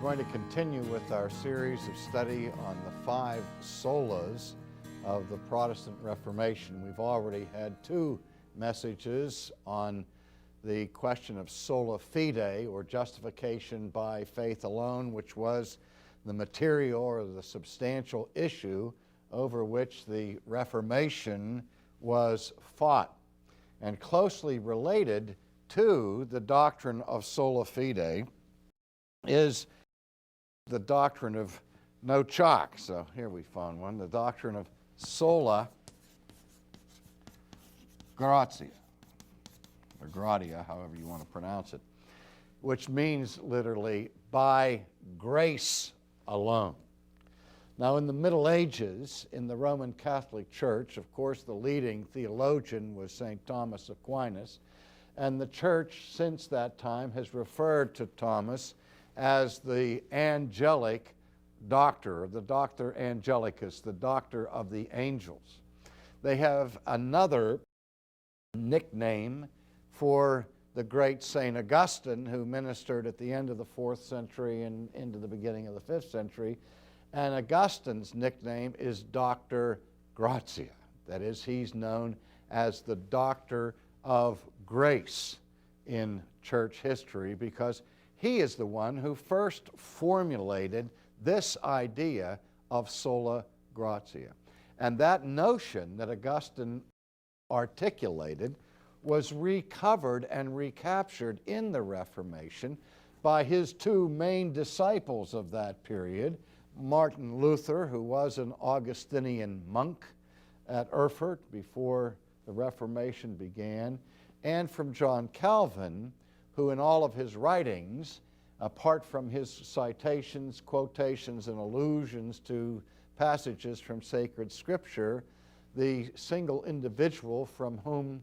going to continue with our series of study on the 5 solas of the Protestant Reformation. We've already had 2 messages on the question of sola fide, or justification by faith alone, which was the material or the substantial issue over which the Reformation was fought. And closely related to the doctrine of sola fide is the doctrine of no chalk. So here we found one, the doctrine of sola gratia, or gratia, however you want to pronounce it, which means literally by grace alone. Now, in the Middle Ages, in the Roman Catholic Church, of course, the leading theologian was St. Thomas Aquinas, and the Church since that time has referred to Thomas as the angelic doctor, the doctor angelicus, the doctor of the angels. They have another nickname for the great St. Augustine, who ministered at the end of the 4th century and into the beginning of the 5th century. And Augustine's nickname is Dr. Gratia. That is, he's known as the doctor of grace in church history because he is the one who first formulated this idea of sola gratia. And that notion that Augustine articulated was recovered and recaptured in the Reformation by his 2 main disciples of that period, Martin Luther, who was an Augustinian monk at Erfurt before the Reformation began, and from John Calvin, who in all of his writings, apart from his citations, quotations, and allusions to passages from sacred scripture, the single individual from whom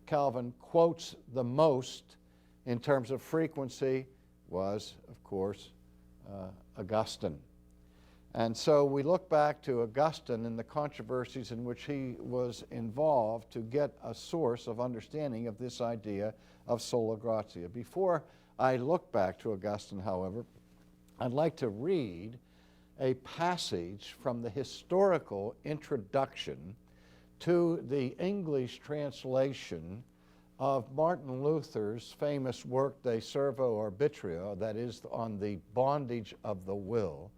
Calvin quotes the most in terms of frequency was, of course, Augustine. And so we look back to Augustine and the controversies in which he was involved to get a source of understanding of this idea of sola gratia. Before I look back to Augustine, however, I'd like to read a passage from the historical introduction to the English translation of Martin Luther's famous work, De Servo Arbitrio, that is on the bondage of the will,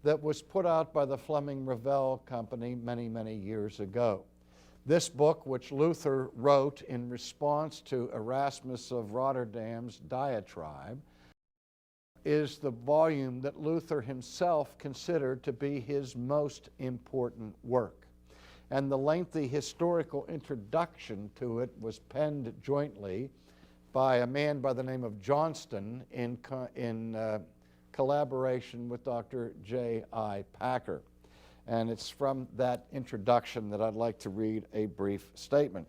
that was put out by the Fleming Revell Company many, many years ago. This book, which Luther wrote in response to Erasmus of Rotterdam's diatribe, is the volume that Luther himself considered to be his most important work. And the lengthy historical introduction to it was penned jointly by a man by the name of Johnston in collaboration with Dr. J.I. Packer. And it's from that introduction that I'd like to read a brief statement.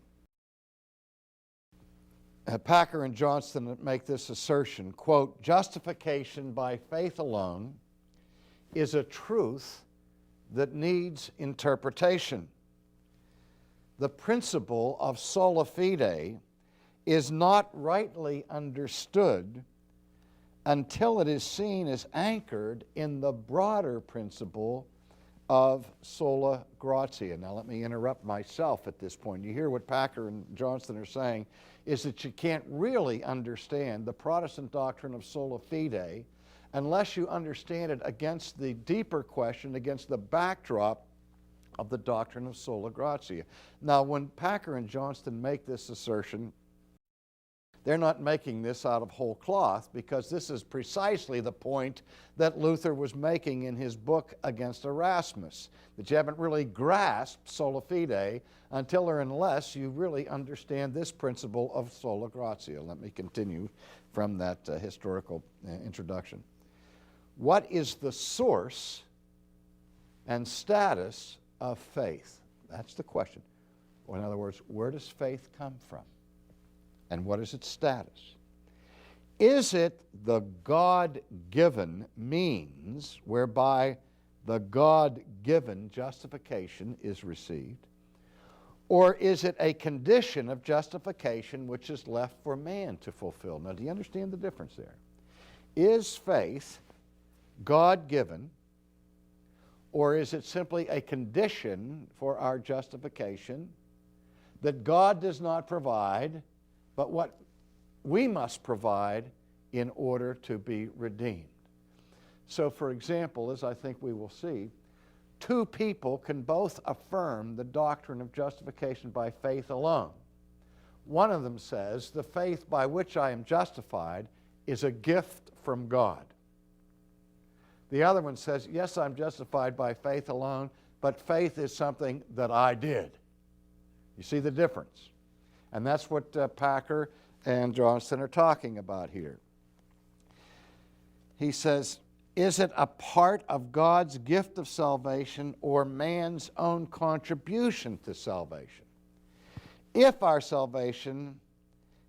Packer and Johnston make this assertion, quote, "Justification by faith alone is a truth that needs interpretation. The principle of sola fide is not rightly understood until it is seen as anchored in the broader principle of sola gratia." Now let me interrupt myself at this point. You hear what Packer and Johnston are saying is that you can't really understand the Protestant doctrine of sola fide unless you understand it against the deeper question, against the backdrop of the doctrine of sola gratia. Now when Packer and Johnston make this assertion, they're not making this out of whole cloth, because this is precisely the point that Luther was making in his book against Erasmus, that you haven't really grasped sola fide until or unless you really understand this principle of sola gratia. Let me continue from that historical introduction. What is the source and status of faith? That's the question. Or in other words, where does faith come from? And what is its status? Is it the God-given means whereby the God-given justification is received? Or is it a condition of justification which is left for man to fulfill? Now, do you understand the difference there? Is faith God-given, or is it simply a condition for our justification that God does not provide, but what we must provide in order to be redeemed? So, for example, as I think we will see, two people can both affirm the doctrine of justification by faith alone. One of them says, the faith by which I am justified is a gift from God. The other one says, yes, I'm justified by faith alone, but faith is something that I did. You see the difference? And that's what Packer and Johnston are talking about here. He says, is it a part of God's gift of salvation or man's own contribution to salvation? If our salvation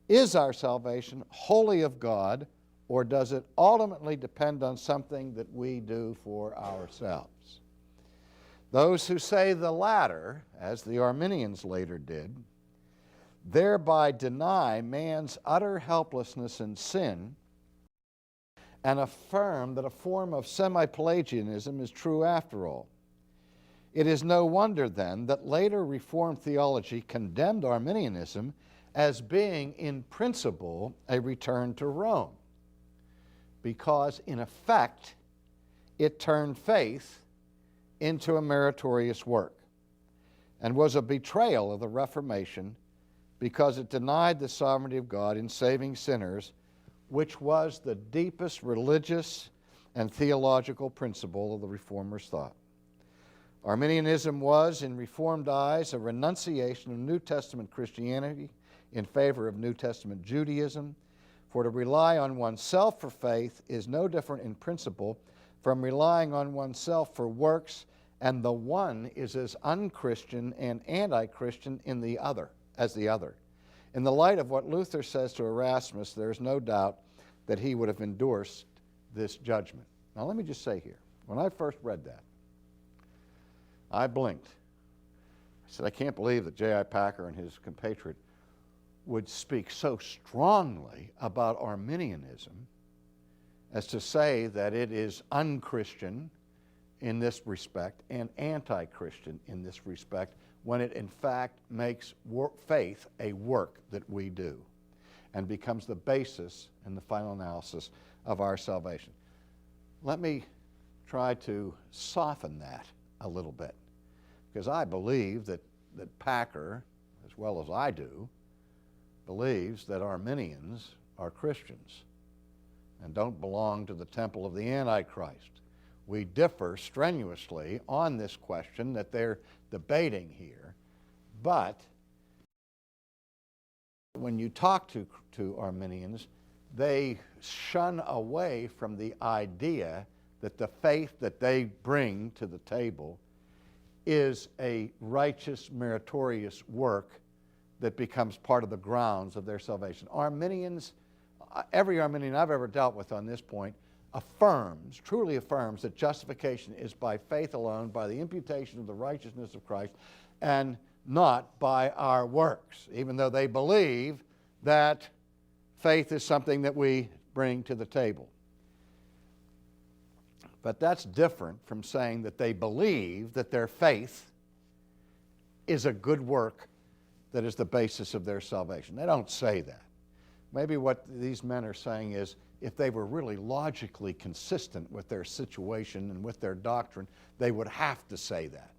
is wholly of God, or does it ultimately depend on something that we do for ourselves? Those who say the latter, as the Arminians later did, thereby deny man's utter helplessness in sin and affirm that a form of semi-Pelagianism is true after all. It is no wonder, then, that later Reformed theology condemned Arminianism as being, in principle, a return to Rome, because, in effect, it turned faith into a meritorious work and was a betrayal of the Reformation because it denied the sovereignty of God in saving sinners, which was the deepest religious and theological principle of the Reformers' thought. Arminianism was, in Reformed eyes, a renunciation of New Testament Christianity in favor of New Testament Judaism, for to rely on oneself for faith is no different in principle from relying on oneself for works, and the one is as unchristian and anti-Christian as the other. In the light of what Luther says to Erasmus, there is no doubt that he would have endorsed this judgment. Now let me just say here, when I first read that, I blinked. I said, I can't believe that J.I. Packer and his compatriot would speak so strongly about Arminianism as to say that it is unchristian in this respect and anti-Christian in this respect, when it in fact makes faith a work that we do and becomes the basis in the final analysis of our salvation. Let me try to soften that a little bit, because I believe that Packer, as well as I do, believes that Arminians are Christians and don't belong to the temple of the Antichrist. We differ strenuously on this question that they're debating here, but when you talk to Arminians, they shun away from the idea that the faith that they bring to the table is a righteous, meritorious work that becomes part of the grounds of their salvation. Arminians, every Arminian I've ever dealt with on this point, truly affirms that justification is by faith alone, by the imputation of the righteousness of Christ, and not by our works, even though they believe that faith is something that we bring to the table. But that's different from saying that they believe that their faith is a good work that is the basis of their salvation. They don't say that. Maybe what these men are saying is, if they were really logically consistent with their situation and with their doctrine, they would have to say that.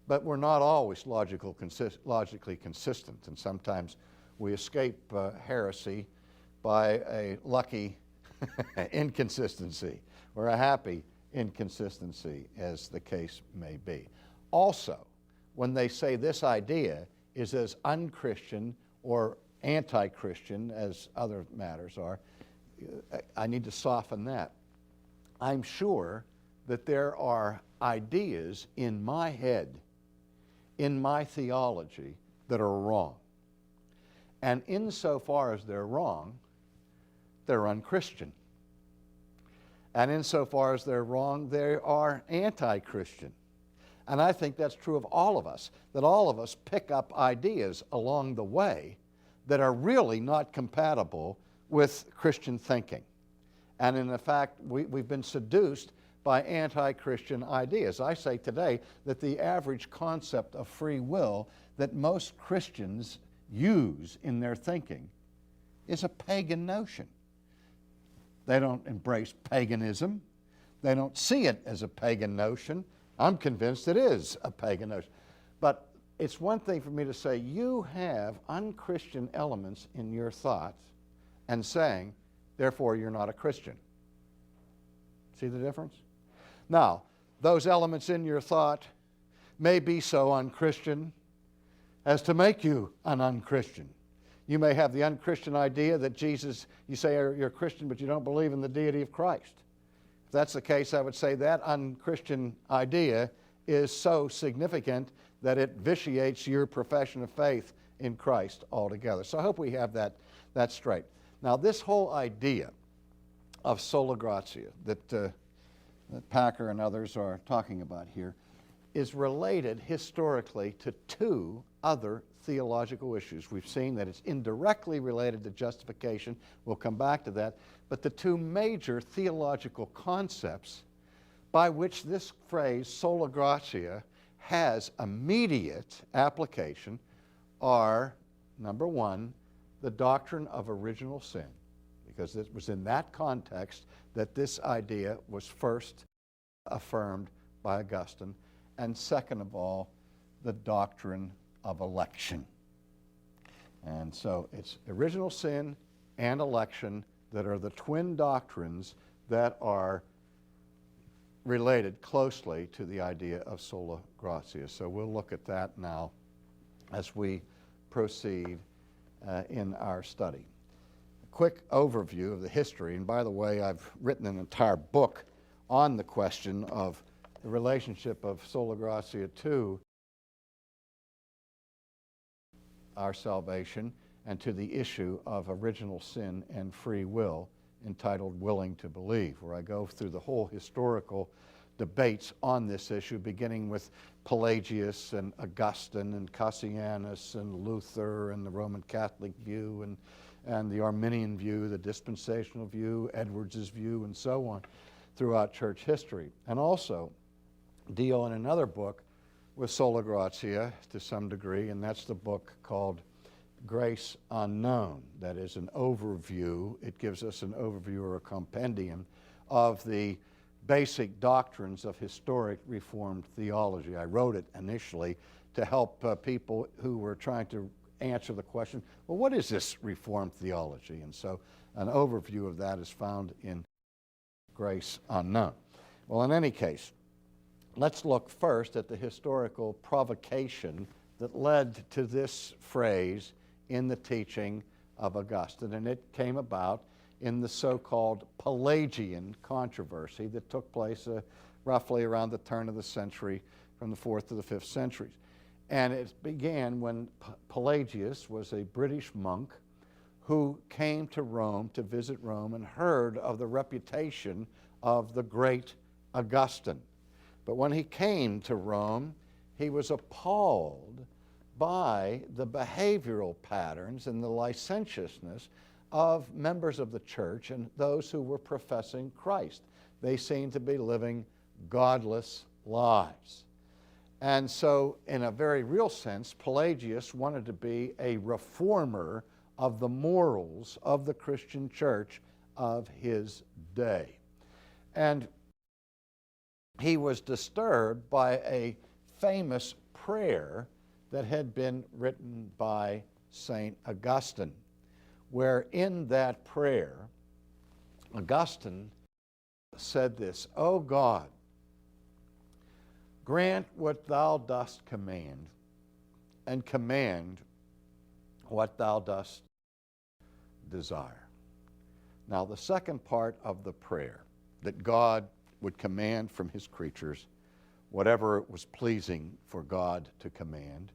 But we're not always logically consistent, and sometimes we escape heresy by a lucky inconsistency or a happy inconsistency, as the case may be. Also, when they say this idea is as unchristian or anti-Christian as other matters are, I need to soften that. I'm sure that there are ideas in my head, in my theology, that are wrong. And insofar as they're wrong, they're unchristian. And insofar as they're wrong, they are anti-Christian. And I think that's true of all of us, that all of us pick up ideas along the way that are really not compatible with Christian thinking. And in fact, we've been seduced by anti-Christian ideas. I say today that the average concept of free will that most Christians use in their thinking is a pagan notion. They don't embrace paganism. They don't see it as a pagan notion. I'm convinced it is a pagan notion. But it's one thing for me to say you have unchristian elements in your thoughts and saying, therefore, you're not a Christian. See the difference? Now, those elements in your thought may be so unchristian as to make you an unchristian. You may have the unchristian idea that Jesus, you say you're a Christian, but you don't believe in the deity of Christ. If that's the case, I would say that unchristian idea is so significant that it vitiates your profession of faith in Christ altogether. So I hope we have that straight. Now, this whole idea of sola gratia that Packer and others are talking about here is related historically to two other theological issues. We've seen that it's indirectly related to justification. We'll come back to that. But the two major theological concepts by which this phrase, sola gratia, has immediate application are, number one, the doctrine of original sin, because it was in that context that this idea was first affirmed by Augustine, and second of all, the doctrine of election. And so it's original sin and election that are the twin doctrines that are related closely to the idea of sola gratia. So we'll look at that now as we proceed in our study. A quick overview of the history, and by the way, I've written an entire book on the question of the relationship of sola gratia to our salvation and to the issue of original sin and free will, entitled Willing to Believe, where I go through the whole historical debates on this issue, beginning with Pelagius and Augustine and Cassianus and Luther and the Roman Catholic view and the Arminian view, the dispensational view, Edwards's view, and so on throughout church history. And also deal in another book with sola gratia to some degree, and that's the book called Grace Unknown. That is an overview. It gives us an overview or a compendium of the basic doctrines of historic Reformed theology. I wrote it initially to help people who were trying to answer the question, well, what is this Reformed theology? And so an overview of that is found in Grace Unknown. Well, in any case, let's look first at the historical provocation that led to this phrase in the teaching of Augustine, and it came about in the so-called Pelagian controversy that took place roughly around the turn of the century, from the 4th to the 5th centuries. And it began when Pelagius was a British monk who came to Rome to visit Rome and heard of the reputation of the great Augustine. But when he came to Rome, he was appalled by the behavioral patterns and the licentiousness of members of the church and those who were professing Christ. They seemed to be living godless lives. And so, in a very real sense, Pelagius wanted to be a reformer of the morals of the Christian church of his day. And he was disturbed by a famous prayer that had been written by St. Augustine, where in that prayer, Augustine said this, "O God, grant what thou dost command, and command what thou dost desire." Now, the second part of the prayer, that God would command from his creatures whatever it was pleasing for God to command,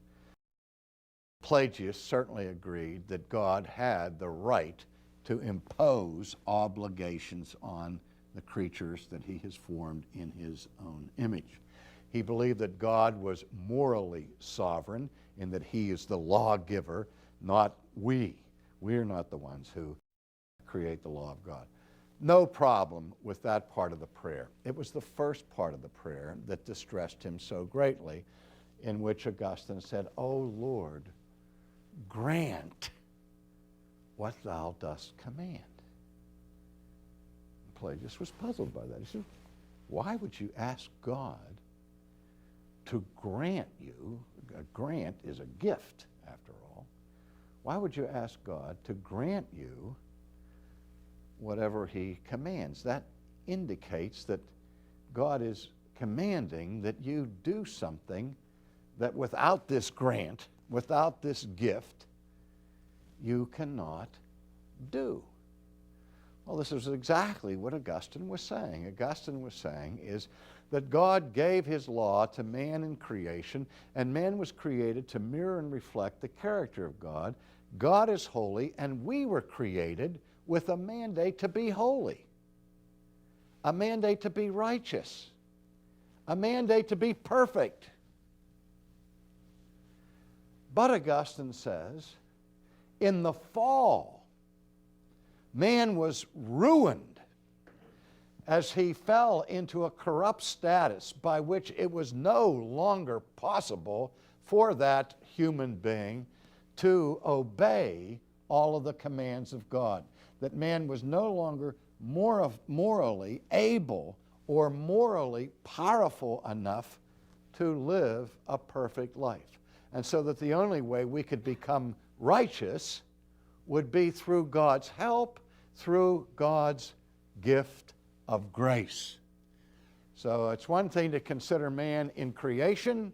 Pelagius certainly agreed that God had the right to impose obligations on the creatures that he has formed in his own image. He believed that God was morally sovereign in that he is the lawgiver, not we. We're not the ones who create the law of God. No problem with that part of the prayer. It was the first part of the prayer that distressed him so greatly, in which Augustine said, "O Lord, grant what thou dost command." Pelagius was puzzled by that. He said, why would you ask God to grant you? A grant is a gift, after all. Why would you ask God to grant you whatever he commands? That indicates that God is commanding that you do something that without this grant, without this gift, you cannot do. Well, this is exactly what Augustine was saying. Augustine was saying is that God gave his law to man in creation, and man was created to mirror and reflect the character of God. God is holy, and we were created with a mandate to be holy, a mandate to be righteous, a mandate to be perfect. But Augustine says, in the fall, man was ruined as he fell into a corrupt status by which it was no longer possible for that human being to obey all of the commands of God. That man was no longer morally able or morally powerful enough to live a perfect life. And so that the only way we could become righteous would be through God's help, through God's gift of grace. So it's one thing to consider man in creation.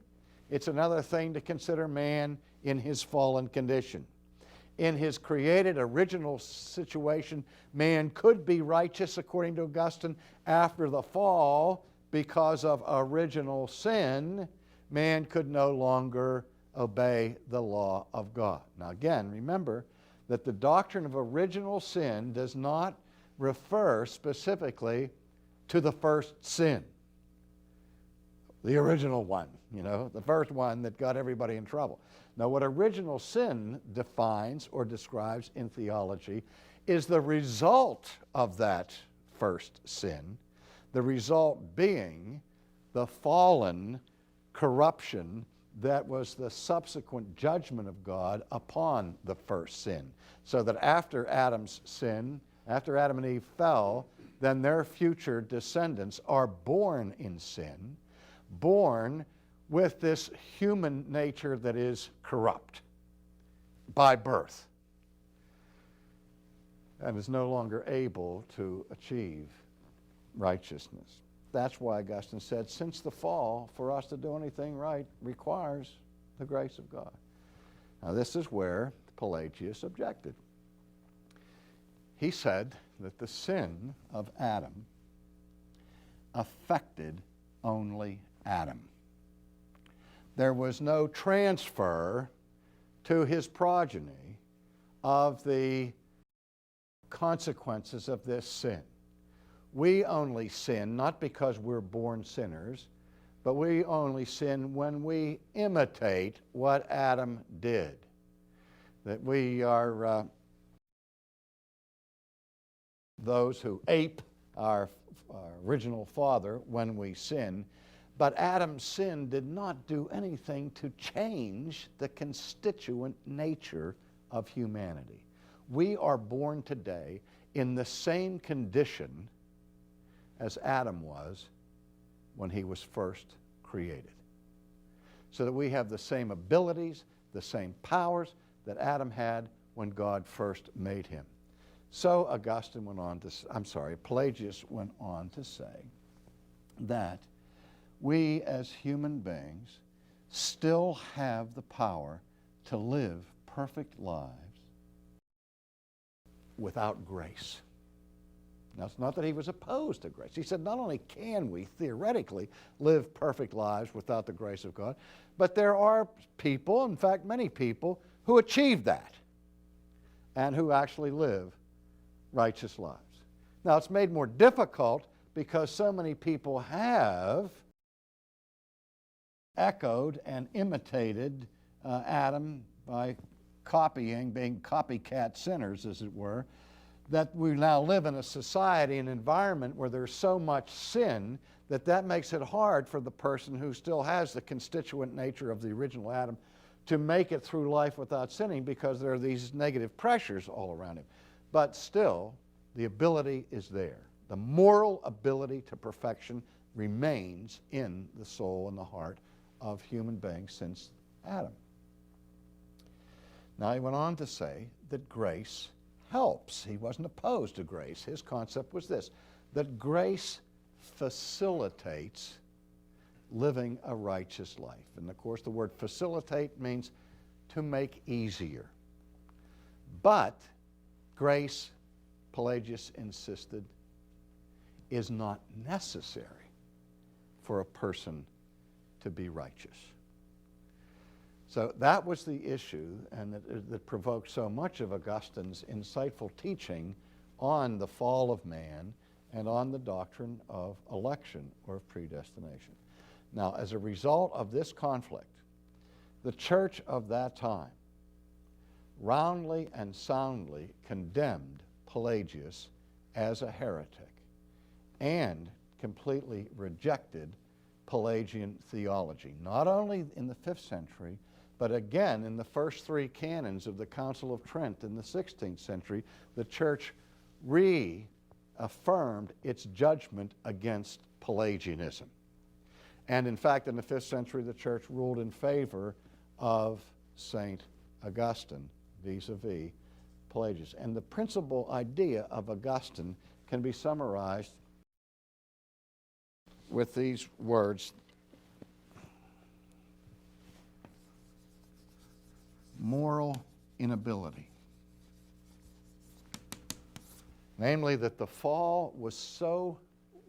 It's another thing to consider man in his fallen condition. In his created original situation, man could be righteous, according to Augustine. After the fall, because of original sin, man could no longer obey the law of God. Now again, remember that the doctrine of original sin does not refer specifically to the first sin, the original one, the first one that got everybody in trouble. Now, what original sin defines or describes in theology is the result of that first sin, the result being the fallen corruption that was the subsequent judgment of God upon the first sin. So that after Adam's sin, after Adam and Eve fell, then their future descendants are born in sin, born with this human nature that is corrupt by birth and is no longer able to achieve righteousness. That's why Augustine said, since the fall, for us to do anything right requires the grace of God. Now this is where Pelagius objected. He said that the sin of Adam affected only Adam. There was no transfer to his progeny of the consequences of this sin. We only sin not because we're born sinners, but we only sin when we imitate what Adam did. That we are those who ape our original father when we sin. But Adam's sin did not do anything to change the constituent nature of humanity. We are born today in the same condition as Adam was when he was first created. So that we have the same abilities, the same powers that Adam had when God first made him. So Pelagius went on to say that we as human beings still have the power to live perfect lives without grace. Now, it's not that he was opposed to grace. He said not only can we theoretically live perfect lives without the grace of God, but there are people, in fact many people, who achieve that and who actually live righteous lives. Now, it's made more difficult because so many people have echoed and imitated Adam by being copycat sinners, as it were, that we now live in a society, an environment where there's so much sin that makes it hard for the person who still has the constituent nature of the original Adam to make it through life without sinning, because there are these negative pressures all around him. But still, the ability is there. The moral ability to perfection remains in the soul and the heart of human beings since Adam. Now he went on to say that grace helps. He wasn't opposed to grace. His concept was this, that grace facilitates living a righteous life. And of course the word facilitate means to make easier. But grace, Pelagius insisted, is not necessary for a person to be righteous. So that was the issue, and that provoked so much of Augustine's insightful teaching on the fall of man and on the doctrine of election or of predestination. Now, as a result of this conflict, the church of that time roundly and soundly condemned Pelagius as a heretic and completely rejected Pelagian theology, not only in the 5th century, but again in the first 3 canons of the Council of Trent in the 16th century. The church reaffirmed its judgment against Pelagianism. And in fact, in the 5th century, the church ruled in favor of St. Augustine vis-a-vis Pelagius. And the principal idea of Augustine can be summarized with these words: moral inability. Namely, that the fall was so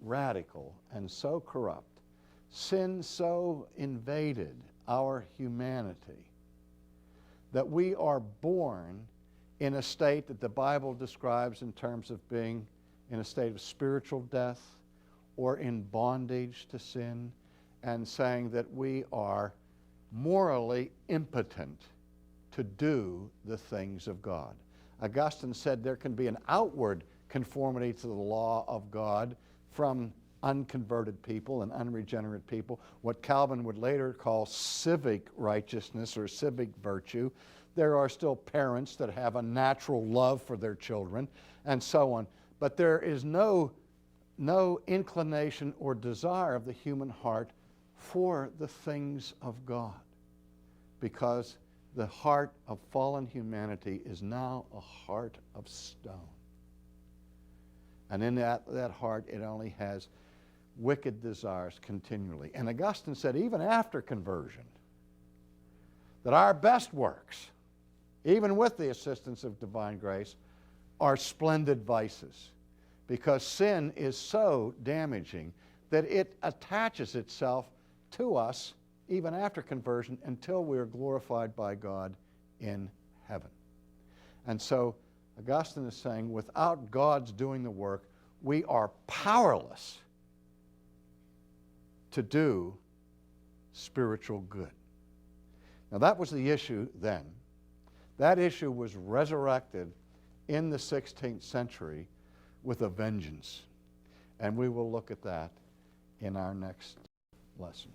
radical and so corrupt, sin so invaded our humanity, that we are born in a state that the Bible describes in terms of being in a state of spiritual death or in bondage to sin, and saying that we are morally impotent to do the things of God. Augustine said there can be an outward conformity to the law of God from unconverted people and unregenerate people, what Calvin would later call civic righteousness or civic virtue. There are still parents that have a natural love for their children and so on. But there is no inclination or desire of the human heart for the things of God, because the heart of fallen humanity is now a heart of stone. And in that heart, it only has wicked desires continually. And Augustine said, even after conversion, that our best works, even with the assistance of divine grace, are splendid vices, because sin is so damaging that it attaches itself to us even after conversion until we are glorified by God in heaven. And so Augustine is saying, without God's doing the work, we are powerless to do spiritual good. Now that was the issue then. That issue was resurrected in the 16th century with a vengeance. And we will look at that in our next lesson.